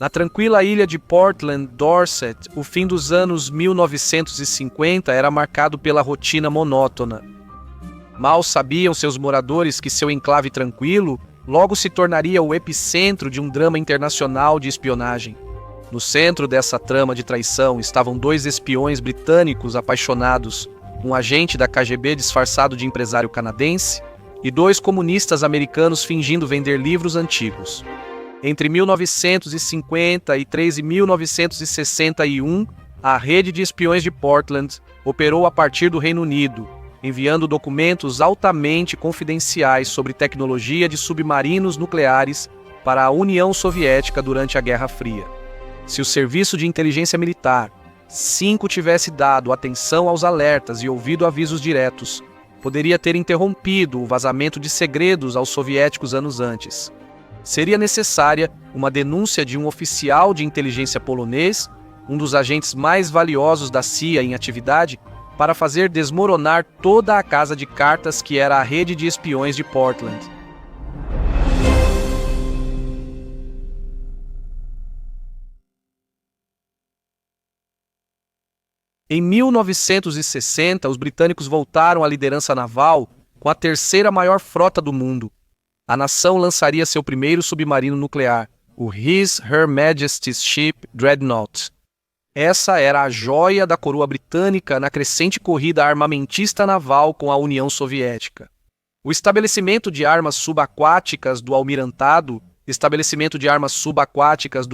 Na tranquila ilha de Portland, Dorset, o fim dos anos 1950 era marcado pela rotina monótona. Mal sabiam seus moradores que seu enclave tranquilo logo se tornaria o epicentro de um drama internacional de espionagem. No centro dessa trama de traição estavam dois espiões britânicos apaixonados, um agente da KGB disfarçado de empresário canadense e dois comunistas americanos fingindo vender livros antigos. Entre 1953 e 1961, a rede de espiões de Portland operou a partir do Reino Unido, enviando documentos altamente confidenciais sobre tecnologia de submarinos nucleares para a União Soviética durante a Guerra Fria. Se o Serviço de Inteligência Militar, SINCO, tivesse dado atenção aos alertas e ouvido avisos diretos, poderia ter interrompido o vazamento de segredos aos soviéticos anos antes. Seria necessária uma denúncia de um oficial de inteligência polonês, um dos agentes mais valiosos da CIA em atividade, para fazer desmoronar toda a casa de cartas que era a rede de espiões de Portland. Em 1960, os britânicos voltaram à liderança naval com a terceira maior frota do mundo. A nação lançaria seu primeiro submarino nuclear, o Her Majesty's Ship Dreadnought. Essa era a joia da coroa britânica na crescente corrida armamentista naval com a União Soviética. O estabelecimento de armas subaquáticas do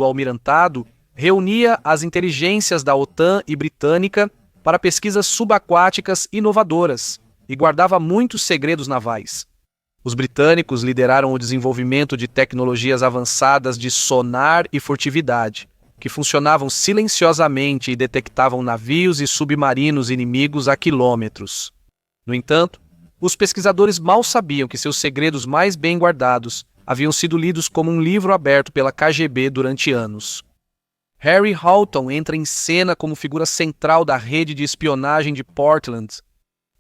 Almirantado reunia as inteligências da OTAN e britânica para pesquisas subaquáticas inovadoras e guardava muitos segredos navais. Os britânicos lideraram o desenvolvimento de tecnologias avançadas de sonar e furtividade, que funcionavam silenciosamente e detectavam navios e submarinos inimigos a quilômetros. No entanto, os pesquisadores mal sabiam que seus segredos mais bem guardados haviam sido lidos como um livro aberto pela KGB durante anos. Harry Houghton entra em cena como figura central da rede de espionagem de Portland.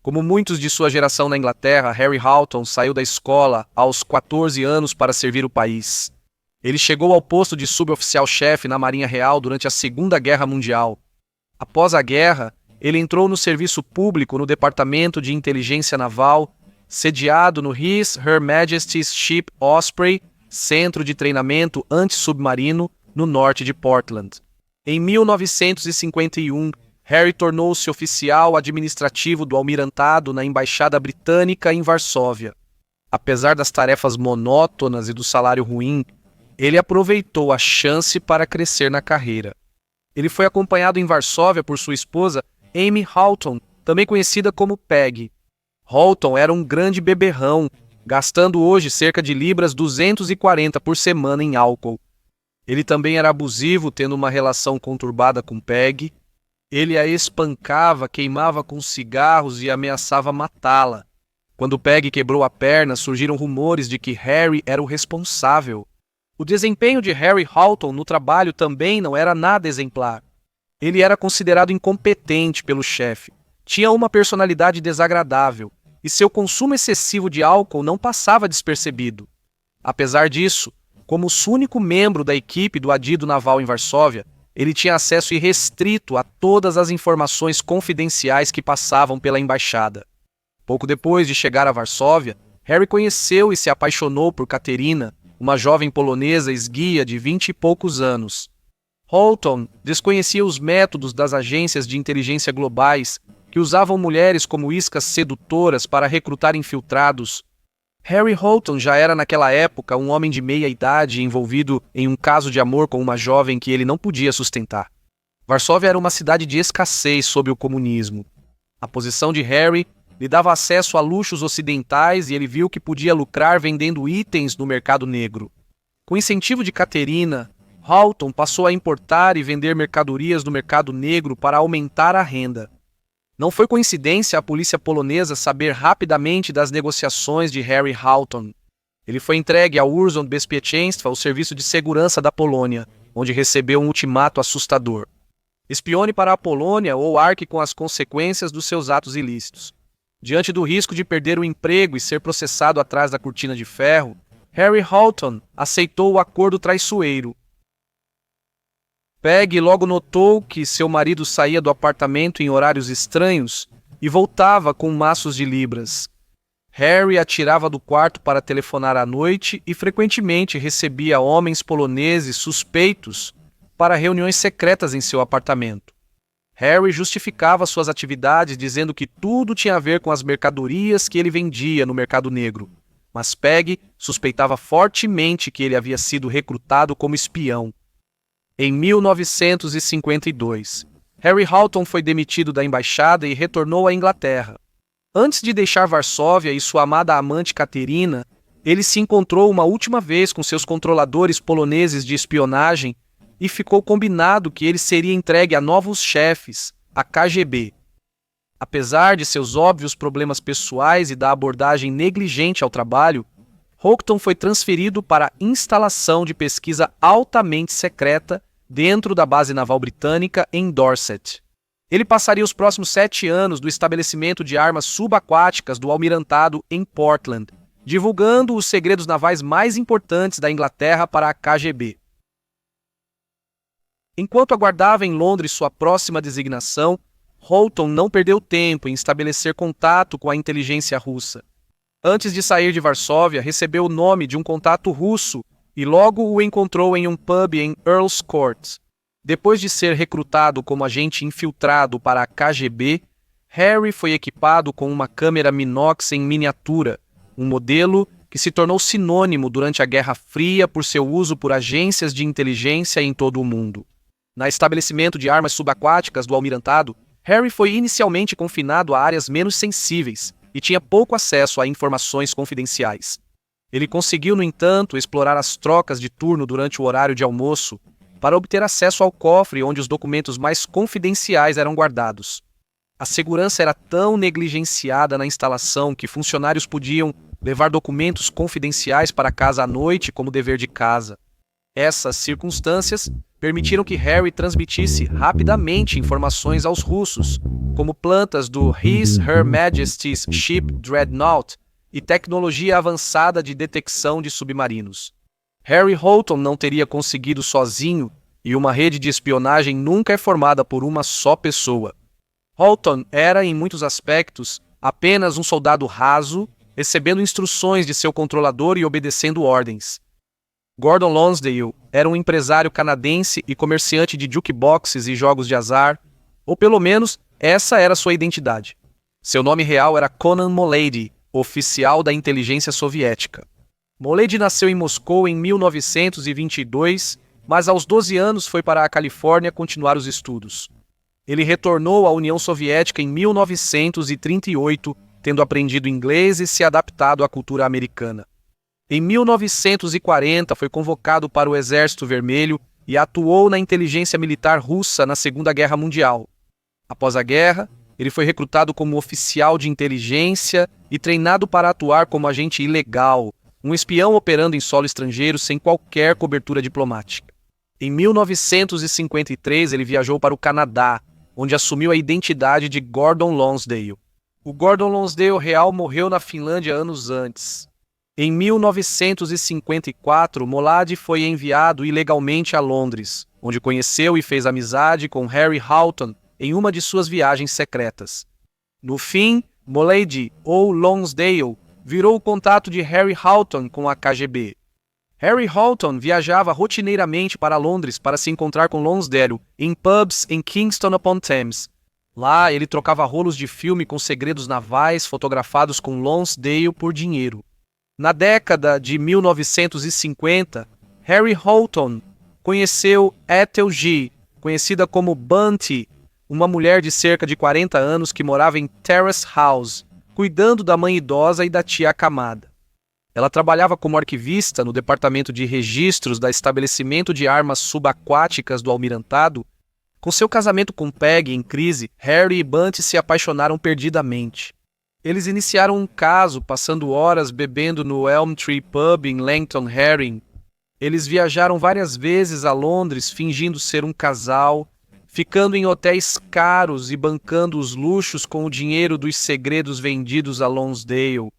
Como muitos de sua geração na Inglaterra, Harry Houghton saiu da escola aos 14 anos para servir o país. Ele chegou ao posto de suboficial-chefe na Marinha Real durante a Segunda Guerra Mundial. Após a guerra, ele entrou no serviço público no Departamento de Inteligência Naval, sediado no Her Majesty's Ship Osprey, centro de treinamento antissubmarino, no norte de Portland. Em 1951, Harry tornou-se oficial administrativo do Almirantado na Embaixada Britânica em Varsóvia. Apesar das tarefas monótonas e do salário ruim, ele aproveitou a chance para crescer na carreira. Ele foi acompanhado em Varsóvia por sua esposa, Amy Houghton, também conhecida como Peggy. Houghton era um grande beberrão, gastando hoje cerca de libras 240 por semana em álcool. Ele também era abusivo, tendo uma relação conturbada com Peggy. Ele a espancava, queimava com cigarros e ameaçava matá-la. Quando Peggy quebrou a perna, surgiram rumores de que Harry era o responsável. O desempenho de Harry Houghton no trabalho também não era nada exemplar. Ele era considerado incompetente pelo chefe, tinha uma personalidade desagradável e seu consumo excessivo de álcool não passava despercebido. Apesar disso, como o único membro da equipe do adido naval em Varsóvia, ele tinha acesso irrestrito a todas as informações confidenciais que passavam pela embaixada. Pouco depois de chegar a Varsóvia, Harry conheceu e se apaixonou por Katerina, uma jovem polonesa esguia de 20 e poucos anos. Houghton desconhecia os métodos das agências de inteligência globais que usavam mulheres como iscas sedutoras para recrutar infiltrados. Harry Houghton já era naquela época um homem de meia-idade envolvido em um caso de amor com uma jovem que ele não podia sustentar. Varsóvia era uma cidade de escassez sob o comunismo. A posição de Harry lhe dava acesso a luxos ocidentais e ele viu que podia lucrar vendendo itens no mercado negro. Com incentivo de Katerina, Houghton passou a importar e vender mercadorias no mercado negro para aumentar a renda. Não foi coincidência a polícia polonesa saber rapidamente das negociações de Harry Houghton. Ele foi entregue ao Urząd Bezpieczeństwa, o serviço de segurança da Polônia, onde recebeu um ultimato assustador. Espione para a Polônia ou arque com as consequências dos seus atos ilícitos. Diante do risco de perder o emprego e ser processado atrás da cortina de ferro, Harry Houghton aceitou o acordo traiçoeiro. Peg logo notou que seu marido saía do apartamento em horários estranhos e voltava com maços de libras. Harry atirava do quarto para telefonar à noite e frequentemente recebia homens poloneses suspeitos para reuniões secretas em seu apartamento. Harry justificava suas atividades dizendo que tudo tinha a ver com as mercadorias que ele vendia no mercado negro, mas Peg suspeitava fortemente que ele havia sido recrutado como espião. Em 1952, Harry Houghton foi demitido da embaixada e retornou à Inglaterra. Antes de deixar Varsóvia e sua amada amante Katerina, ele se encontrou uma última vez com seus controladores poloneses de espionagem e ficou combinado que ele seria entregue a novos chefes, a KGB. Apesar de seus óbvios problemas pessoais e da abordagem negligente ao trabalho, Houghton foi transferido para a instalação de pesquisa altamente secreta dentro da base naval britânica em Dorset. Ele passaria os próximos 7 anos do estabelecimento de armas subaquáticas do Almirantado em Portland, divulgando os segredos navais mais importantes da Inglaterra para a KGB. Enquanto aguardava em Londres sua próxima designação, Houghton não perdeu tempo em estabelecer contato com a inteligência russa. Antes de sair de Varsóvia, recebeu o nome de um contato russo e logo o encontrou em um pub em Earl's Court. Depois de ser recrutado como agente infiltrado para a KGB, Harry foi equipado com uma câmera Minox em miniatura, um modelo que se tornou sinônimo durante a Guerra Fria por seu uso por agências de inteligência em todo o mundo. No estabelecimento de armas subaquáticas do Almirantado, Harry foi inicialmente confinado a áreas menos sensíveis e tinha pouco acesso a informações confidenciais. Ele conseguiu, no entanto, explorar as trocas de turno durante o horário de almoço para obter acesso ao cofre onde os documentos mais confidenciais eram guardados. A segurança era tão negligenciada na instalação que funcionários podiam levar documentos confidenciais para casa à noite como dever de casa. Essas circunstâncias permitiram que Harry transmitisse rapidamente informações aos russos, como plantas do Her Majesty's Ship Dreadnought e tecnologia avançada de detecção de submarinos. Harry Houghton não teria conseguido sozinho, e uma rede de espionagem nunca é formada por uma só pessoa. Houghton era, em muitos aspectos, apenas um soldado raso, recebendo instruções de seu controlador e obedecendo ordens. Gordon Lonsdale era um empresário canadense e comerciante de jukeboxes e jogos de azar, ou pelo menos essa era sua identidade. Seu nome real era Conan Molady, oficial da inteligência soviética. Molady nasceu em Moscou em 1922, mas aos 12 anos foi para a Califórnia continuar os estudos. Ele retornou à União Soviética em 1938, tendo aprendido inglês e se adaptado à cultura americana. Em 1940 foi convocado para o Exército Vermelho e atuou na inteligência militar russa na Segunda Guerra Mundial. Após a guerra, ele foi recrutado como oficial de inteligência e treinado para atuar como agente ilegal, um espião operando em solo estrangeiro sem qualquer cobertura diplomática. Em 1953, ele viajou para o Canadá, onde assumiu a identidade de Gordon Lonsdale. O Gordon Lonsdale real morreu na Finlândia anos antes. Em 1954, Molady foi enviado ilegalmente a Londres, onde conheceu e fez amizade com Harry Houghton em uma de suas viagens secretas. No fim, Molady, ou Lonsdale, virou o contato de Harry Houghton com a KGB. Harry Houghton viajava rotineiramente para Londres para se encontrar com Lonsdale em pubs em Kingston-upon-Thames. Lá, ele trocava rolos de filme com segredos navais fotografados com Lonsdale por dinheiro. Na década de 1950, Harry Houghton conheceu Ethel G., conhecida como Bunty, uma mulher de cerca de 40 anos que morava em Terrace House, cuidando da mãe idosa e da tia acamada. Ela trabalhava como arquivista no departamento de registros do estabelecimento de armas subaquáticas do Almirantado. Com seu casamento com Peg em crise, Harry e Bunty se apaixonaram perdidamente. Eles iniciaram um caso, passando horas bebendo no Elm Tree Pub em Langton Herring. Eles viajaram várias vezes a Londres fingindo ser um casal, ficando em hotéis caros e bancando os luxos com o dinheiro dos segredos vendidos a Lonsdale.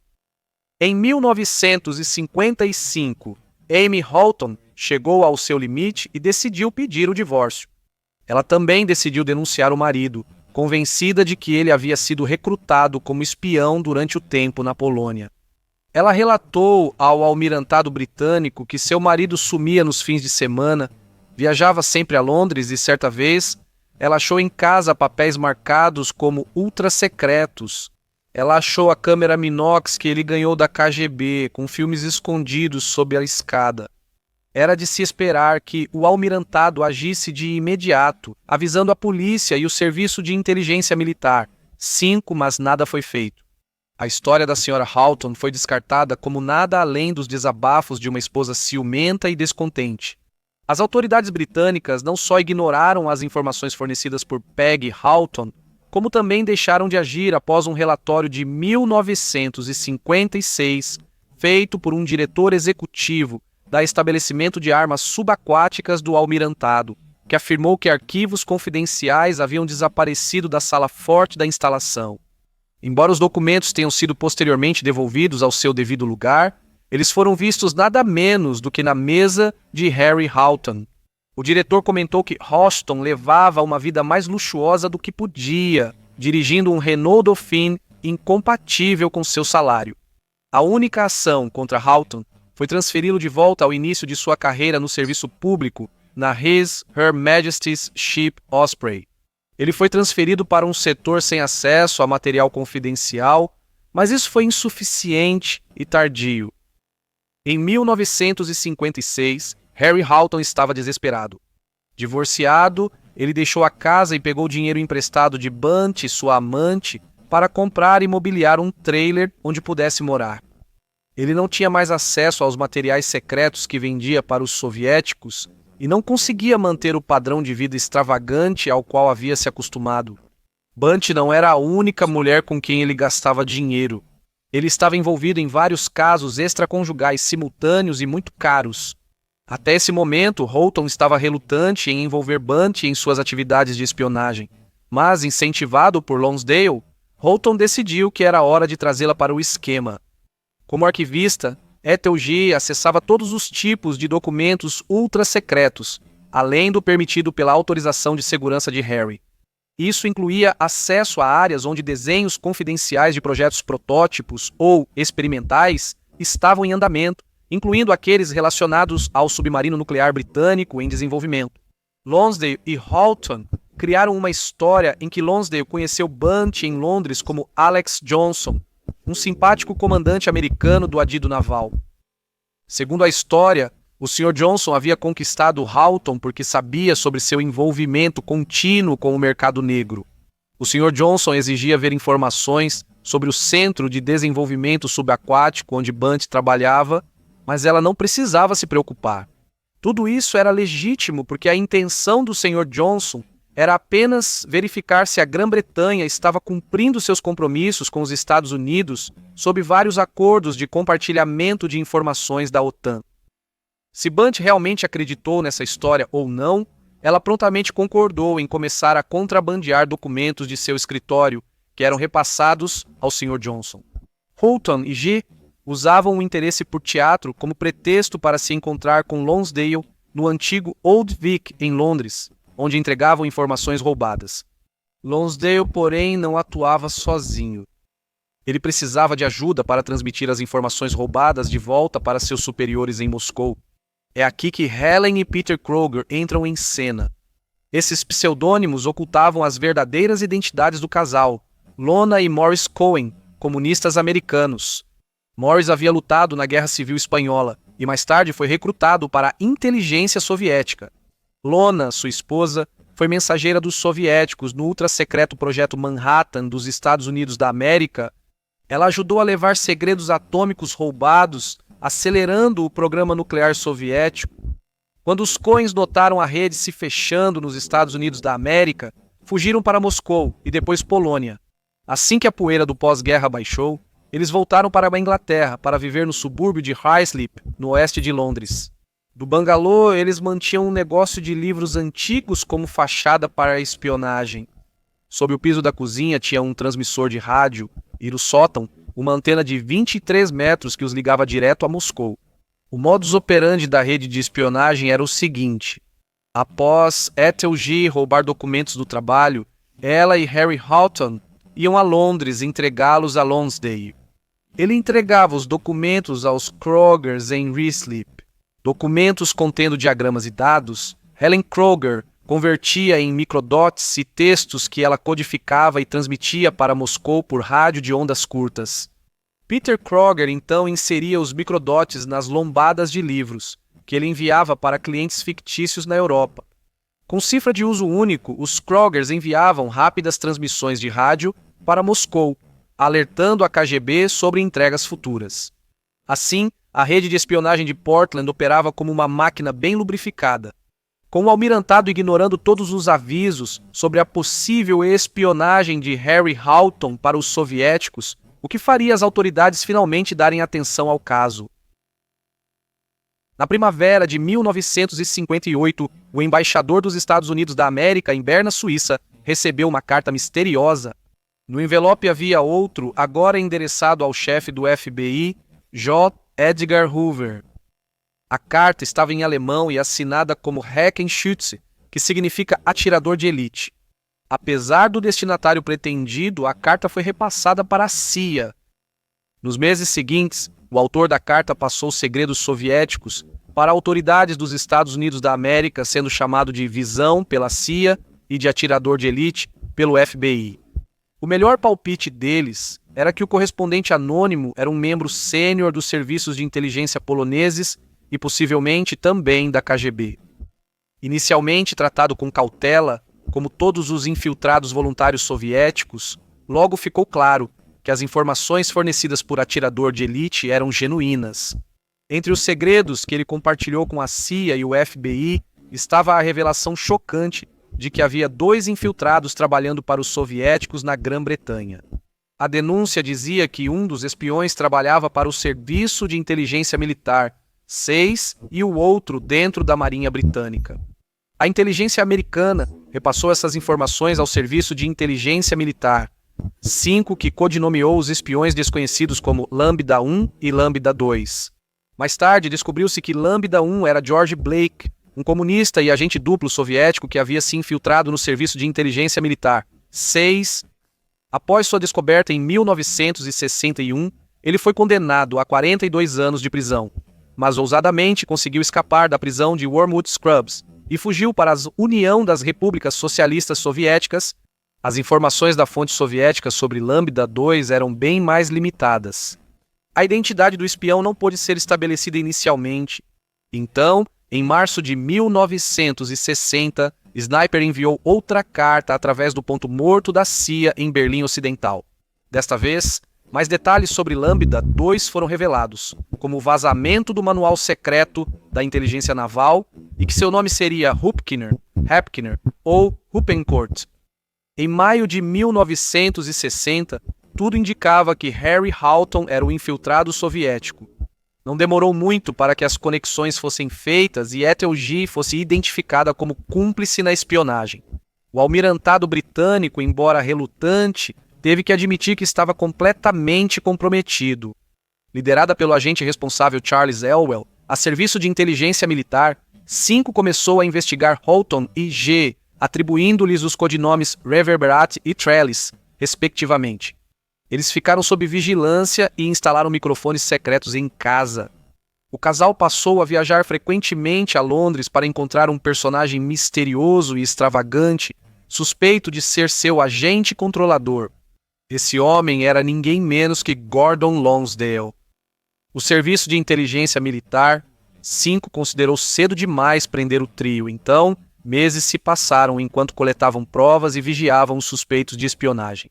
Em 1955, Amy Houghton chegou ao seu limite e decidiu pedir o divórcio. Ela também decidiu denunciar o marido, convencida de que ele havia sido recrutado como espião durante o tempo na Polônia. Ela relatou ao almirantado britânico que seu marido sumia nos fins de semana, viajava sempre a Londres e, certa vez, ela achou em casa papéis marcados como ultra-secretos. Ela achou a câmera Minox que ele ganhou da KGB, com filmes escondidos sob a escada. Era de se esperar que o almirantado agisse de imediato, avisando a polícia e o serviço de inteligência militar. 5, mas nada foi feito. A história da Sra. Houghton foi descartada como nada além dos desabafos de uma esposa ciumenta e descontente. As autoridades britânicas não só ignoraram as informações fornecidas por Peggy Houghton, como também deixaram de agir após um relatório de 1956, feito por um diretor executivo da Estabelecimento de Armas Subaquáticas do Almirantado, que afirmou que arquivos confidenciais haviam desaparecido da sala forte da instalação. Embora os documentos tenham sido posteriormente devolvidos ao seu devido lugar, eles foram vistos nada menos do que na mesa de Harry Houghton. O diretor comentou que Houghton levava uma vida mais luxuosa do que podia, dirigindo um Renault Dauphine incompatível com seu salário. A única ação contra Houghton foi transferi-lo de volta ao início de sua carreira no serviço público na Her Majesty's Ship Osprey. Ele foi transferido para um setor sem acesso a material confidencial, mas isso foi insuficiente e tardio. Em 1956, Harry Houghton estava desesperado. Divorciado, ele deixou a casa e pegou dinheiro emprestado de Bunty, sua amante, para comprar e mobiliar um trailer onde pudesse morar. Ele não tinha mais acesso aos materiais secretos que vendia para os soviéticos e não conseguia manter o padrão de vida extravagante ao qual havia se acostumado. Bunty não era a única mulher com quem ele gastava dinheiro. Ele estava envolvido em vários casos extraconjugais simultâneos e muito caros. Até esse momento, Houghton estava relutante em envolver Bunty em suas atividades de espionagem, mas, incentivado por Lonsdale, Houghton decidiu que era hora de trazê-la para o esquema. Como arquivista, Ethel G. acessava todos os tipos de documentos ultra-secretos, além do permitido pela autorização de segurança de Harry. Isso incluía acesso a áreas onde desenhos confidenciais de projetos protótipos ou experimentais estavam em andamento, incluindo aqueles relacionados ao submarino nuclear britânico em desenvolvimento. Lonsdale e Houghton criaram uma história em que Lonsdale conheceu Bunty em Londres como Alex Johnson, um simpático comandante americano do adido naval. Segundo a história, o Sr. Johnson havia conquistado Houghton porque sabia sobre seu envolvimento contínuo com o mercado negro. O Sr. Johnson exigia ver informações sobre o Centro de Desenvolvimento Subaquático onde Bunty trabalhava, mas ela não precisava se preocupar. Tudo isso era legítimo porque a intenção do Sr. Johnson era apenas verificar se a Grã-Bretanha estava cumprindo seus compromissos com os Estados Unidos sob vários acordos de compartilhamento de informações da OTAN. Se Bunty realmente acreditou nessa história ou não, ela prontamente concordou em começar a contrabandear documentos de seu escritório, que eram repassados ao Sr. Johnson. Houghton e G. usavam o interesse por teatro como pretexto para se encontrar com Lonsdale no antigo Old Vic, em Londres, onde entregavam informações roubadas. Lonsdale, porém, não atuava sozinho. Ele precisava de ajuda para transmitir as informações roubadas de volta para seus superiores em Moscou. É aqui que Helen e Peter Kroger entram em cena. Esses pseudônimos ocultavam as verdadeiras identidades do casal, Lona e Morris Cohen, comunistas americanos. Morris havia lutado na Guerra Civil Espanhola e mais tarde foi recrutado para a inteligência soviética. Lona, sua esposa, foi mensageira dos soviéticos no ultra-secreto projeto Manhattan dos Estados Unidos da América. Ela ajudou a levar segredos atômicos roubados, acelerando o programa nuclear soviético. Quando os Coens notaram a rede se fechando nos Estados Unidos da América, fugiram para Moscou e depois Polônia. Assim que a poeira do pós-guerra baixou, eles voltaram para a Inglaterra para viver no subúrbio de Ruislip, no oeste de Londres. Do bangalô, eles mantinham um negócio de livros antigos como fachada para a espionagem. Sob o piso da cozinha tinha um transmissor de rádio e no sótão, uma antena de 23 metros que os ligava direto a Moscou. O modus operandi da rede de espionagem era o seguinte: Após Ethel G. roubar documentos do trabalho, ela e Harry Houghton iam a Londres entregá-los a Lonsdale. Ele entregava os documentos aos Krogers em Ruislip. Documentos contendo diagramas e dados, Helen Kroger convertia em microdots e textos que ela codificava e transmitia para Moscou por rádio de ondas curtas. Peter Kroger então inseria os microdots nas lombadas de livros, que ele enviava para clientes fictícios na Europa. Com cifra de uso único, os Krogers enviavam rápidas transmissões de rádio para Moscou, alertando a KGB sobre entregas futuras. Assim, a rede de espionagem de Portland operava como uma máquina bem lubrificada, com o almirantado ignorando todos os avisos sobre a possível espionagem de Harry Houghton para os soviéticos, o que faria as autoridades finalmente darem atenção ao caso. Na primavera de 1958, o embaixador dos Estados Unidos da América em Berna, Suíça, recebeu uma carta misteriosa. No envelope havia outro, agora endereçado ao chefe do FBI, J. Edgar Hoover. A carta estava em alemão e assinada como Heckenschütze, que significa atirador de elite. Apesar do destinatário pretendido, a carta foi repassada para a CIA. Nos meses seguintes, o autor da carta passou segredos soviéticos para autoridades dos Estados Unidos da América, sendo chamado de visão pela CIA e de atirador de elite pelo FBI. O melhor palpite deles era que o correspondente anônimo era um membro sênior dos serviços de inteligência poloneses e possivelmente também da KGB. Inicialmente tratado com cautela, como todos os infiltrados voluntários soviéticos, logo ficou claro que as informações fornecidas por atirador de elite eram genuínas. Entre os segredos que ele compartilhou com a CIA e o FBI estava a revelação chocante de que havia 2 infiltrados trabalhando para os soviéticos na Grã-Bretanha. A denúncia dizia que um dos espiões trabalhava para o Serviço de Inteligência Militar, 6, e o outro dentro da Marinha Britânica. A inteligência americana repassou essas informações ao Serviço de Inteligência Militar, 5, que codinomeou os espiões desconhecidos como Lambda 1 e Lambda 2. Mais tarde, descobriu-se que Lambda 1 era George Blake, um comunista e agente duplo soviético que havia se infiltrado no Serviço de Inteligência Militar, 6. Após sua descoberta em 1961, ele foi condenado a 42 anos de prisão, mas ousadamente conseguiu escapar da prisão de Wormwood Scrubs e fugiu para a União das Repúblicas Socialistas Soviéticas. As informações da fonte soviética sobre Lambda 2 eram bem mais limitadas. A identidade do espião não pôde ser estabelecida inicialmente. Então, em março de 1960, Sniper enviou outra carta através do ponto morto da CIA em Berlim Ocidental. Desta vez, mais detalhes sobre Lambda 2 foram revelados, como o vazamento do manual secreto da inteligência naval e que seu nome seria Hupkiner ou Huppencourt. Em maio de 1960, tudo indicava que Harry Houghton era o infiltrado soviético. Não demorou muito para que as conexões fossem feitas e Ethel G. fosse identificada como cúmplice na espionagem. O almirantado britânico, embora relutante, teve que admitir que estava completamente comprometido. Liderada pelo agente responsável Charles Elwell, a Serviço de Inteligência Militar, 5 começou a investigar Houghton e G., atribuindo-lhes os codinomes Reverberat e Trellis, respectivamente. Eles ficaram sob vigilância e instalaram microfones secretos em casa. O casal passou a viajar frequentemente a Londres para encontrar um personagem misterioso e extravagante, suspeito de ser seu agente controlador. Esse homem era ninguém menos que Gordon Lonsdale. O Serviço de Inteligência Militar, 5, considerou cedo demais prender o trio, então meses se passaram enquanto coletavam provas e vigiavam os suspeitos de espionagem.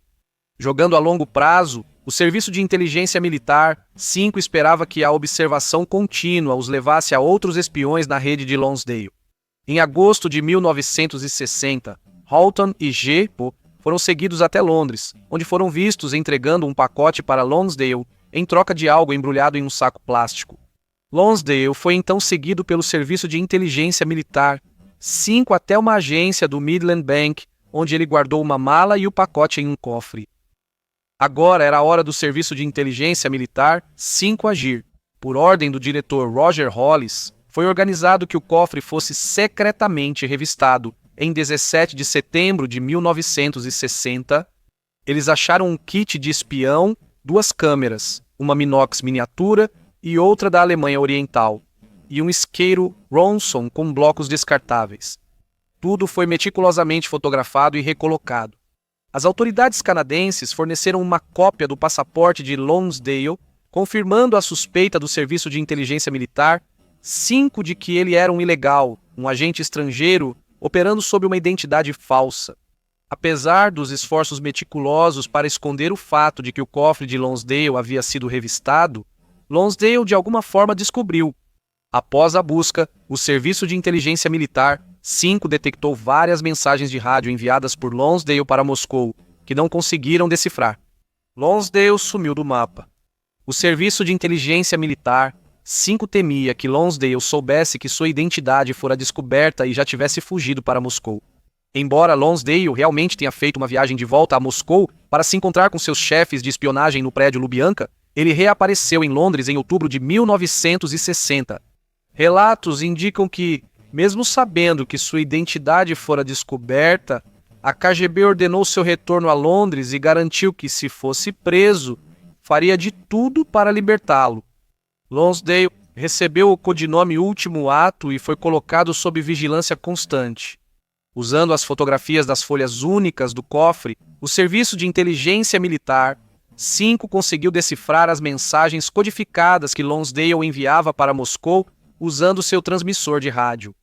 Jogando a longo prazo, o Serviço de Inteligência Militar, 5, esperava que a observação contínua os levasse a outros espiões na rede de Lonsdale. Em agosto de 1960, Houghton e G. foram seguidos até Londres, onde foram vistos entregando um pacote para Lonsdale em troca de algo embrulhado em um saco plástico. Lonsdale foi então seguido pelo Serviço de Inteligência Militar, 5, até uma agência do Midland Bank, onde ele guardou uma mala e o pacote em um cofre. Agora era a hora do Serviço de Inteligência Militar, 5, agir. Por ordem do diretor Roger Hollis, foi organizado que o cofre fosse secretamente revistado. Em 17 de setembro de 1960, eles acharam um kit de espião, 2 câmeras, uma Minox miniatura e outra da Alemanha Oriental, e um isqueiro Ronson com blocos descartáveis. Tudo foi meticulosamente fotografado e recolocado. As autoridades canadenses forneceram uma cópia do passaporte de Lonsdale, confirmando a suspeita do Serviço de Inteligência Militar 5 de que ele era um ilegal, um agente estrangeiro, operando sob uma identidade falsa. Apesar dos esforços meticulosos para esconder o fato de que o cofre de Lonsdale havia sido revistado, Lonsdale de alguma forma descobriu. Após a busca, o Serviço de Inteligência Militar 5 detectou várias mensagens de rádio enviadas por Lonsdale para Moscou, que não conseguiram decifrar. Lonsdale sumiu do mapa. O Serviço de Inteligência Militar 5 temia que Lonsdale soubesse que sua identidade fora descoberta e já tivesse fugido para Moscou. Embora Lonsdale realmente tenha feito uma viagem de volta a Moscou para se encontrar com seus chefes de espionagem no prédio Lubyanka, ele reapareceu em Londres em outubro de 1960. Relatos indicam que, mesmo sabendo que sua identidade fora descoberta, a KGB ordenou seu retorno a Londres e garantiu que, se fosse preso, faria de tudo para libertá-lo. Lonsdale recebeu o codinome Último Ato e foi colocado sob vigilância constante. Usando as fotografias das folhas únicas do cofre, o Serviço de Inteligência Militar 5 conseguiu decifrar as mensagens codificadas que Lonsdale enviava para Moscou usando seu transmissor de rádio.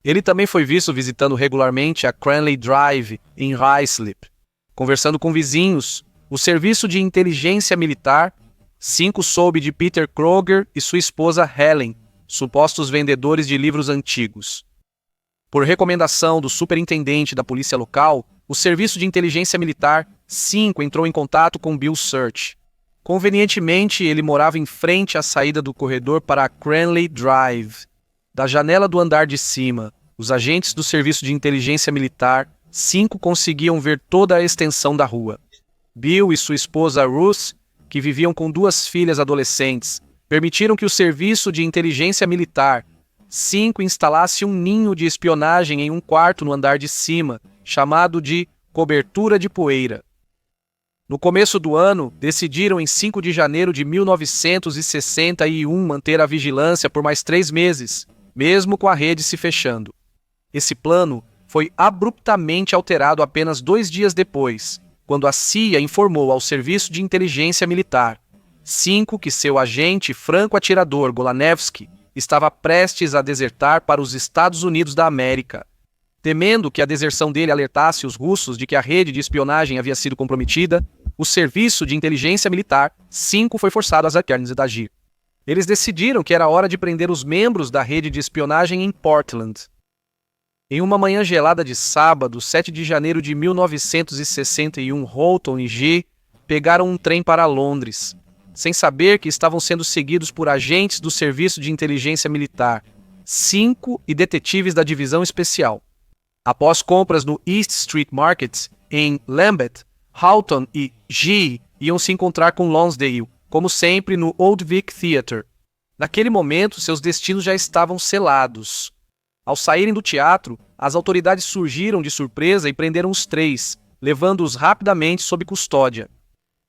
Ele também foi visto visitando regularmente a Cranley Drive, em Ruislip. Conversando com vizinhos, o Serviço de Inteligência Militar 5 soube de Peter Kroger e sua esposa Helen, supostos vendedores de livros antigos. Por recomendação do superintendente da polícia local, o Serviço de Inteligência Militar 5 entrou em contato com Bill Search. Convenientemente, ele morava em frente à saída do corredor para a Cranley Drive. Da janela do andar de cima, os agentes do Serviço de Inteligência Militar 5 conseguiam ver toda a extensão da rua. Bill e sua esposa Ruth, que viviam com 2 filhas adolescentes, permitiram que o Serviço de Inteligência Militar 5 instalasse um ninho de espionagem em um quarto no andar de cima, chamado de cobertura de poeira. No começo do ano, decidiram em 5 de janeiro de 1961 manter a vigilância por mais 3 meses, mesmo com a rede se fechando. Esse plano foi abruptamente alterado apenas 2 dias depois, quando a CIA informou ao Serviço de Inteligência Militar 5 que seu agente franco-atirador Golanevsky estava prestes a desertar para os Estados Unidos da América. Temendo que a deserção dele alertasse os russos de que a rede de espionagem havia sido comprometida, o Serviço de Inteligência Militar 5 foi forçado a agir. Eles decidiram que era hora de prender os membros da rede de espionagem em Portland. Em uma manhã gelada de sábado, 7 de janeiro de 1961, Holton e G pegaram um trem para Londres, sem saber que estavam sendo seguidos por agentes do Serviço de Inteligência Militar 5 e detetives da Divisão Especial. Após compras no East Street Market, em Lambeth, Holton e G iam se encontrar com Lonsdale, como sempre no Old Vic Theatre. Naquele momento, seus destinos já estavam selados. Ao saírem do teatro, as autoridades surgiram de surpresa e prenderam os 3, levando-os rapidamente sob custódia.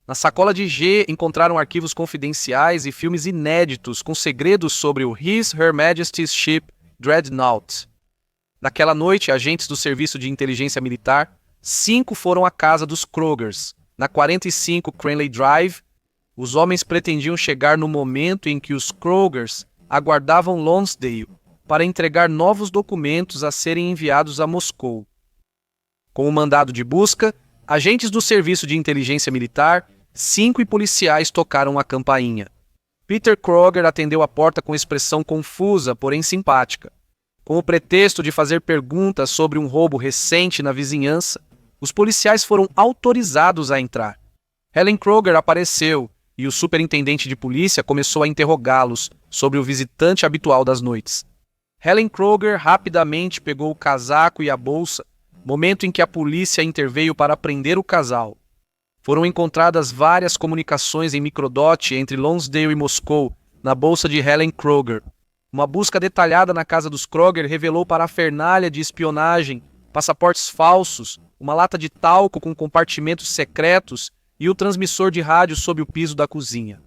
Na sacola de G encontraram arquivos confidenciais e filmes inéditos com segredos sobre o Her Majesty's Ship Dreadnought. Naquela noite, agentes do Serviço de Inteligência Militar 5 foram à casa dos Krogers, na 45 Cranley Drive. Os homens pretendiam chegar no momento em que os Krogers aguardavam Lonsdale para entregar novos documentos a serem enviados a Moscou. Com o mandado de busca, agentes do Serviço de Inteligência Militar 5 e policiais tocaram a campainha. Peter Kroger atendeu a porta com expressão confusa, porém simpática. Com o pretexto de fazer perguntas sobre um roubo recente na vizinhança, os policiais foram autorizados a entrar. Helen Kroger apareceu e o superintendente de polícia começou a interrogá-los sobre o visitante habitual das noites. Helen Kroger rapidamente pegou o casaco e a bolsa, momento em que a polícia interveio para prender o casal. Foram encontradas várias comunicações em microdot entre Lonsdale e Moscou, na bolsa de Helen Kroger. Uma busca detalhada na casa dos Kroger revelou parafernália de espionagem, passaportes falsos, uma lata de talco com compartimentos secretos e o transmissor de rádio sob o piso da cozinha.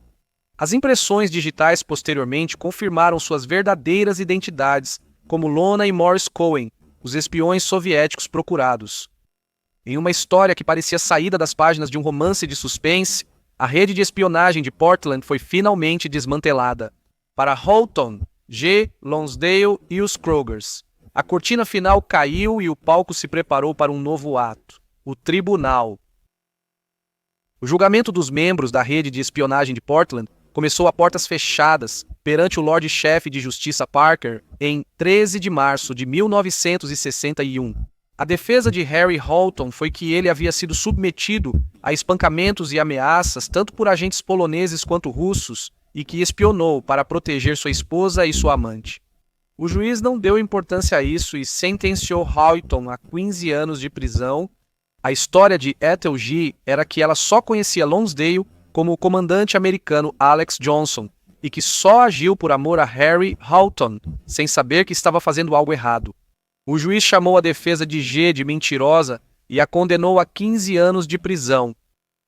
As impressões digitais posteriormente confirmaram suas verdadeiras identidades, como Lona e Morris Cohen, os espiões soviéticos procurados. Em uma história que parecia saída das páginas de um romance de suspense, a rede de espionagem de Portland foi finalmente desmantelada. Para Houghton, G. Lonsdale e os Krogers, a cortina final caiu e o palco se preparou para um novo ato: o tribunal. O julgamento dos membros da rede de espionagem de Portland começou a portas fechadas perante o Lord-Chefe de Justiça Parker em 13 de março de 1961. A defesa de Harry Houghton foi que ele havia sido submetido a espancamentos e ameaças tanto por agentes poloneses quanto russos e que espionou para proteger sua esposa e sua amante. O juiz não deu importância a isso e sentenciou Houghton a 15 anos de prisão. A história de Ethel G. era que ela só conhecia Lonsdale como o comandante americano Alex Johnson e que só agiu por amor a Harry Houghton, sem saber que estava fazendo algo errado. O juiz chamou a defesa de G de mentirosa e a condenou a 15 anos de prisão.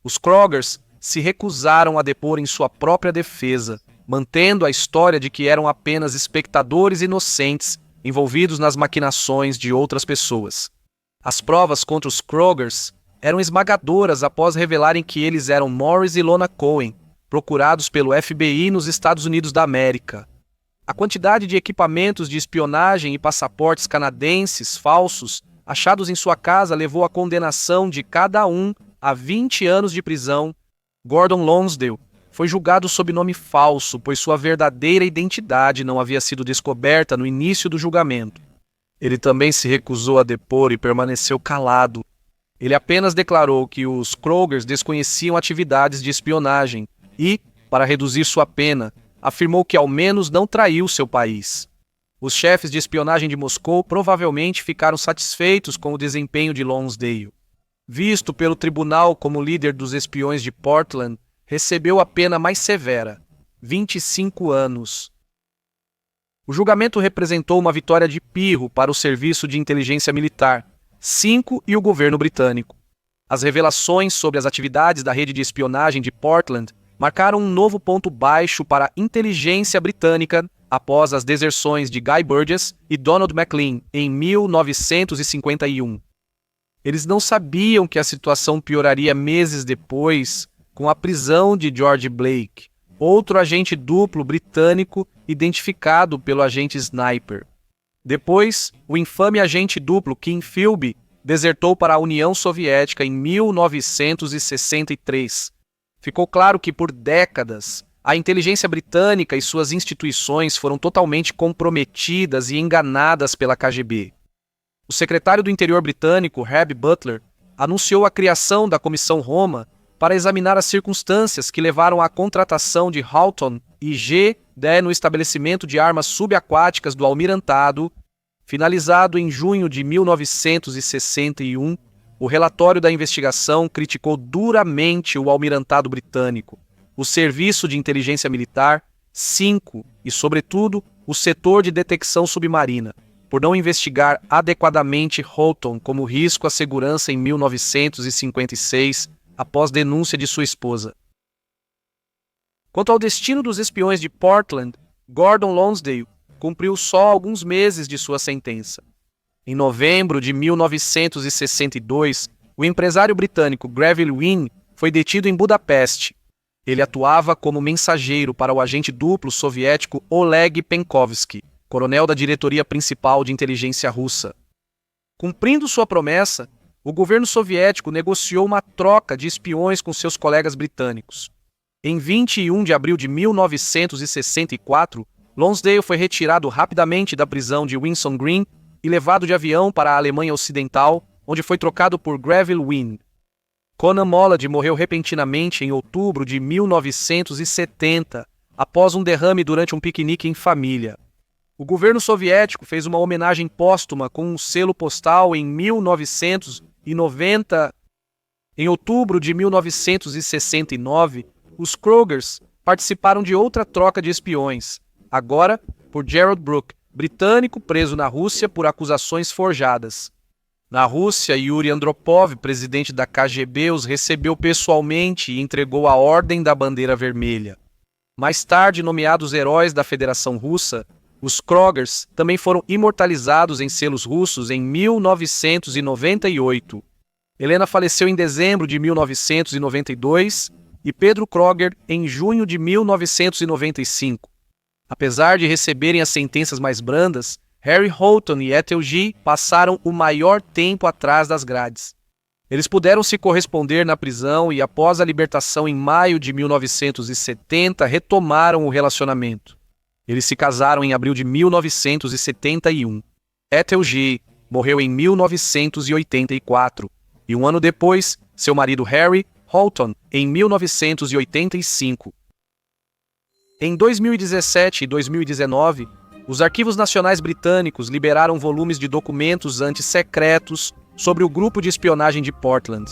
Os Krogers se recusaram a depor em sua própria defesa, mantendo a história de que eram apenas espectadores inocentes envolvidos nas maquinações de outras pessoas. As provas contra os Krogers eram esmagadoras após revelarem que eles eram Morris e Lona Cohen, procurados pelo FBI nos Estados Unidos da América. A quantidade de equipamentos de espionagem e passaportes canadenses falsos achados em sua casa levou à condenação de cada um a 20 anos de prisão. Gordon Lonsdale foi julgado sob nome falso, pois sua verdadeira identidade não havia sido descoberta no início do julgamento. Ele também se recusou a depor e permaneceu calado. Ele apenas declarou que os Krogers desconheciam atividades de espionagem e, para reduzir sua pena, afirmou que ao menos não traiu seu país. Os chefes de espionagem de Moscou provavelmente ficaram satisfeitos com o desempenho de Lonsdale. Visto pelo tribunal como líder dos espiões de Portland, recebeu a pena mais severa, 25 anos. O julgamento representou uma vitória de pirro para o Serviço de Inteligência Militar, 5 e o governo britânico. As revelações sobre as atividades da rede de espionagem de Portland marcaram um novo ponto baixo para a inteligência britânica após as deserções de Guy Burgess e Donald Maclean em 1951. Eles não sabiam que a situação pioraria meses depois com a prisão de George Blake, outro agente duplo britânico identificado pelo agente Sniper. Depois, o infame agente duplo Kim Philby desertou para a União Soviética em 1963. Ficou claro que, por décadas, a inteligência britânica e suas instituições foram totalmente comprometidas e enganadas pela KGB. O secretário do Interior britânico, Herb Butler, anunciou a criação da Comissão Roma para examinar as circunstâncias que levaram à contratação de Houghton e G. no estabelecimento de armas subaquáticas do Almirantado. Finalizado em junho de 1961, o relatório da investigação criticou duramente o Almirantado Britânico, o Serviço de Inteligência Militar, 5 e, sobretudo, o setor de detecção submarina, por não investigar adequadamente Houghton como risco à segurança em 1956, após denúncia de sua esposa. Quanto ao destino dos espiões de Portland, Gordon Lonsdale cumpriu só alguns meses de sua sentença. Em novembro de 1962, o empresário britânico Greville Wynne foi detido em Budapeste. Ele atuava como mensageiro para o agente duplo soviético Oleg Penkovsky, coronel da diretoria principal de inteligência russa. Cumprindo sua promessa, o governo soviético negociou uma troca de espiões com seus colegas britânicos. Em 21 de abril de 1964, Lonsdale foi retirado rapidamente da prisão de Winson Green e levado de avião para a Alemanha Ocidental, onde foi trocado por Greville Wynne. Conan Mollad morreu repentinamente em outubro de 1970, após um derrame durante um piquenique em família. O governo soviético fez uma homenagem póstuma com um selo postal em 1990. Em outubro de 1969, os Krogers participaram de outra troca de espiões, agora por Gerald Brooke, britânico preso na Rússia por acusações forjadas. Na Rússia, Yuri Andropov, presidente da KGB, os recebeu pessoalmente e entregou a Ordem da Bandeira Vermelha. Mais tarde, nomeados heróis da Federação Russa, os Krogers também foram imortalizados em selos russos em 1998. Helena faleceu em dezembro de 1992 e Pedro Kroger em junho de 1995. Apesar de receberem as sentenças mais brandas, Harry Houghton e Ethel G. passaram o maior tempo atrás das grades. Eles puderam se corresponder na prisão e, após a libertação em maio de 1970, retomaram o relacionamento. Eles se casaram em abril de 1971. Ethel G. morreu em 1984 e um ano depois, seu marido Harry Houghton, em 1985. Em 2017 e 2019, os Arquivos Nacionais Britânicos liberaram volumes de documentos antissecretos sobre o grupo de espionagem de Portland.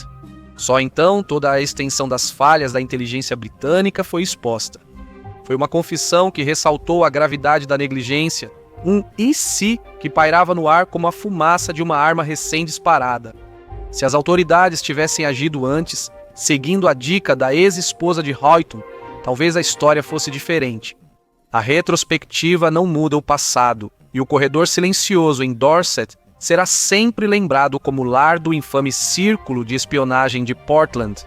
Só então toda a extensão das falhas da inteligência britânica foi exposta. Foi uma confissão que ressaltou a gravidade da negligência, um "e se" que pairava no ar como a fumaça de uma arma recém-disparada. Se as autoridades tivessem agido antes, seguindo a dica da ex-esposa de Houghton, talvez a história fosse diferente. A retrospectiva não muda o passado, e o corredor silencioso em Dorset será sempre lembrado como lar do infame círculo de espionagem de Portland.